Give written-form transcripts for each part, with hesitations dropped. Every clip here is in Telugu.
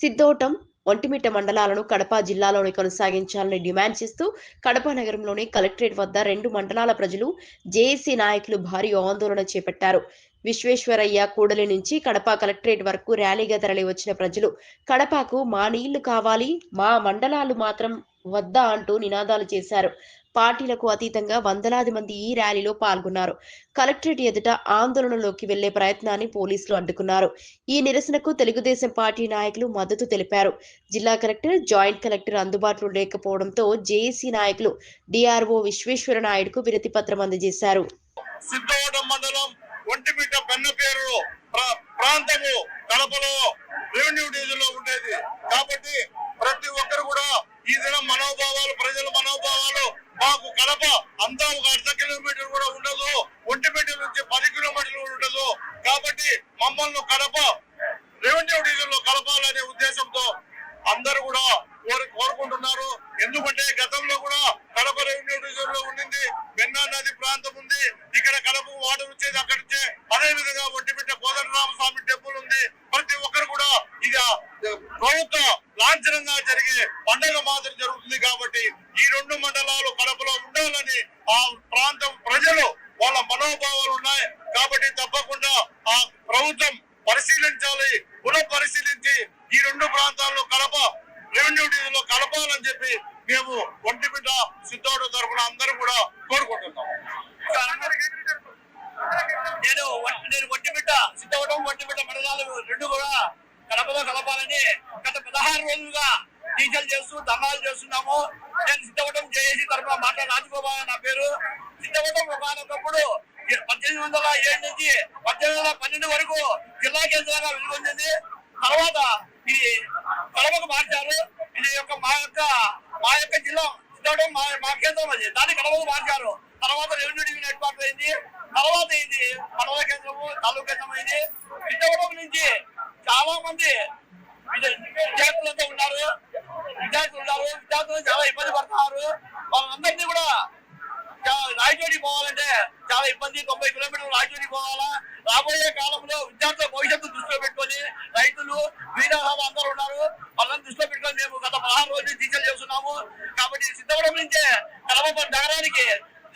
సిద్ధోటం, ఒంటిమిట్ట మండలాలను కడప జిల్లాలోనే కొనసాగించాలని డిమాండ్ చేస్తూ కడప నగరంలోని కలెక్టరేట్ వద్ద 2 మండలాల ప్రజలు, జేఏసీ నాయకులు భారీ ఆందోళన చేపట్టారు. విశ్వేశ్వరయ్య కూడలి నుంచి కడప కలెక్టరేట్ వరకు ర్యాలీగా తరలి వచ్చిన ప్రజలు కడపకు మా నీళ్లు కావాలి, మా మండలాలు మాత్రం వద్దా అంటూ నినాదాలు చేశారు. పార్టీలకు అతీతంగా వందలాది మంది ఈ ర్యాలీలో పాల్గొన్నారు. కలెక్టరేట్ ఎదుట ఆందోళనలోకి వెళ్లే ప్రయత్నాన్ని పోలీసులు అడ్డుకున్నారు. ఈ నిరసనకు తెలుగుదేశం పార్టీ నాయకులు మద్దతు తెలిపారు. జిల్లా కలెక్టర్, జాయింట్ కలెక్టర్ అందుబాటులో లేకపోవడంతో జేఏసీ నాయకులు డిఆర్ఓ విశ్వేశ్వర నాయుడుకు వినతి పత్రం అందజేశారు. సిద్ధోటం మండలం ఒంటిమిట్ట పెన్నపేరు ప్రాంతము కడపలో రెవెన్యూ డివిజన్ లో ఉండేది కాబట్టి ప్రతి ఒక్కరు కూడా ఈ దినం మనోభావాలు, ప్రజల మనోభావాలు, మాకు కడప అంతా ఒక అర్ధ కిలోమీటర్ కూడా ఉండదు, ఒంటిమిట్ట నుంచి 10 కిలోమీటర్లు ఉండదు కాబట్టి మమ్మల్ని కడప రెవెన్యూ డివిజన్ లో కలపాలనే ఉద్దేశంతో అందరూ కూడా కోరుకుంటున్నారు. ఎందుకంటే గతంలో కూడా కడప రెవెన్యూ డివిజన్ లో ఉండింది, పెన్నా నది ప్రాంతం ఉంది, ఇక్కడ కడప వాటర్ వచ్చేది అక్కడి నుంచే. అదే విధంగా ఒంటిమిట్ట కోదండరామస్వామి టెంపుల్ ఉంది. ప్రతి ఒక్కరు కూడా ఇది ప్రభుత్వ లాంఛనంగా జరిగే పండుగ మాదిరి జరుగుతుంది కాబట్టి ఈ 2 మండలాలు కడపలో ఉండాలని ఆ ప్రాంతం ప్రజలు వాళ్ళ మనోభావాలు ఉన్నాయి కాబట్టి తప్పకుండా ఆ ప్రభుత్వం పరిశీలించాలి. పునః పరిశీలించి ఈ 2 ప్రాంతాల్లో కడప రెవెన్యూ డివిజన్ లో కలపాలని చెప్పి మేము ఒంటిమిట్ట సిద్ధోటం తరఫున అందరూ కూడా కోరుకుంటున్నాం. నేను ఒంటిమిట్ట సిద్ధోటం, ఒంటిమిట్ట మండలాలు 2 కూడా కడపలో కలపాలని గత 16 రోజులుగా టీచర్లు చేస్తూ ధర్నాలు చేస్తున్నాము. నేను సిద్ధవటం జేఏసీ తరఫున మాట్లాడే రాజగోపాల్ నా పేరు. సిద్ధవటం ఒకనొకప్పుడు 1807 నుంచి 1812 వరకు జిల్లా కేంద్రంగా వెలుగొందింది. తర్వాత ఇది కడపకు మార్చారు. ఇది మా యొక్క జిల్లా సిద్ధవటం మా కేంద్రం అది, దాన్ని కడపకు మార్చారు. తర్వాత రెవెన్యూ డివిజన్ ఏర్పాటు అయింది. తర్వాత ఇది మండల కేంద్రము, తాలూకు కేంద్రం అయింది. సిద్ధవటం నుంచి చాలా మంది విద్యార్థులంతా ఉన్నారు. విద్యార్థులు చాలా ఇబ్బంది పడుతున్నారు. వాళ్ళందరినీ కూడా రాయచోటి పోవాలంటే చాలా ఇబ్బంది. 90 కిలోమీటర్లు రాయచోటి పోవాలా. రాబోయే కాలంలో విద్యార్థుల భవిష్యత్తు దృష్టిలో పెట్టుకొని రైతులు, వీరాహాలు అందరూ ఉన్నారు. వాళ్ళని దృష్టిలో పెట్టుకొని మేము గత 16 రోజులు టీచర్లు చేస్తున్నాము. కాబట్టి సిద్ధవడం నుంచే కడప నగరానికి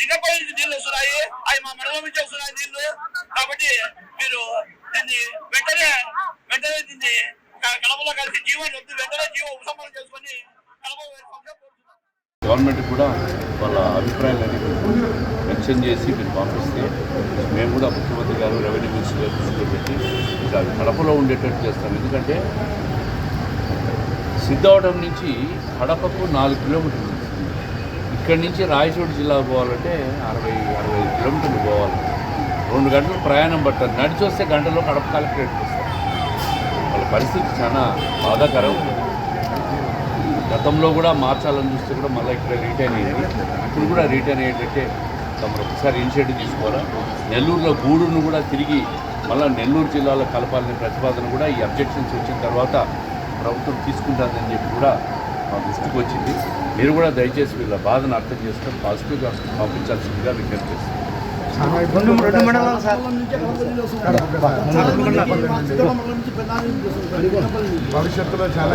దిగపై నుంచి నీళ్లు వస్తున్నాయి. అవి మా మండలం నుంచి వస్తున్నాయి నీళ్లు. కాబట్టి మీరు దీన్ని వెంటనే దీన్ని కడపలో కలిసి వెంటనే జీవ ఉపసంహరణ చేసుకొని కడప గవర్నమెంట్ కూడా వాళ్ళ అభిప్రాయాలని మెన్షన్ చేసి మీరు పంపిస్తే మేము కూడా ముఖ్యమంత్రి గారు, రెవెన్యూ మినిస్టర్ గారు దృష్టిలో పెట్టి ఇంకా కడపలో ఉండేటట్టు చేస్తాం. ఎందుకంటే సిద్ధవటం నుంచి కడపకు 4 కిలోమీటర్లు, ఇక్కడి నుంచి రాయచోటి జిల్లా పోవాలంటే 60-65 కిలోమీటర్లు పోవాలి. 2 గంటలు ప్రయాణం పట్టారు. నడిచి వస్తే గంటలో కడప కలెక్టరేట్కి వస్తారు. వాళ్ళ పరిస్థితి చాలా బాధాకరం. గతంలో కూడా మార్చాలని చూస్తే కూడా మళ్ళీ ఇక్కడ రీటైన్ అయ్యింది. ఇప్పుడు కూడా రీటైన్ అయ్యేటట్టే తమరు ఒకసారి ఇనిషియేటివ్ తీసుకోవాలా. నెల్లూరులో గూడూరును కూడా తిరిగి మళ్ళీ నెల్లూరు జిల్లాలో కలపాలనే ప్రతిపాదన కూడా ఈ అబ్జెక్షన్స్ వచ్చిన తర్వాత ప్రభుత్వం తీసుకుంటుందని చెప్పి కూడా మా దృష్టికి వచ్చింది. మీరు కూడా దయచేసి వీళ్ళ బాధను అర్థం చేసుకొని పాజిటివ్గా పంపించాల్సిందిగా విజ్ఞప్తి చేస్తాం. భవిష్యత్తులో చాలా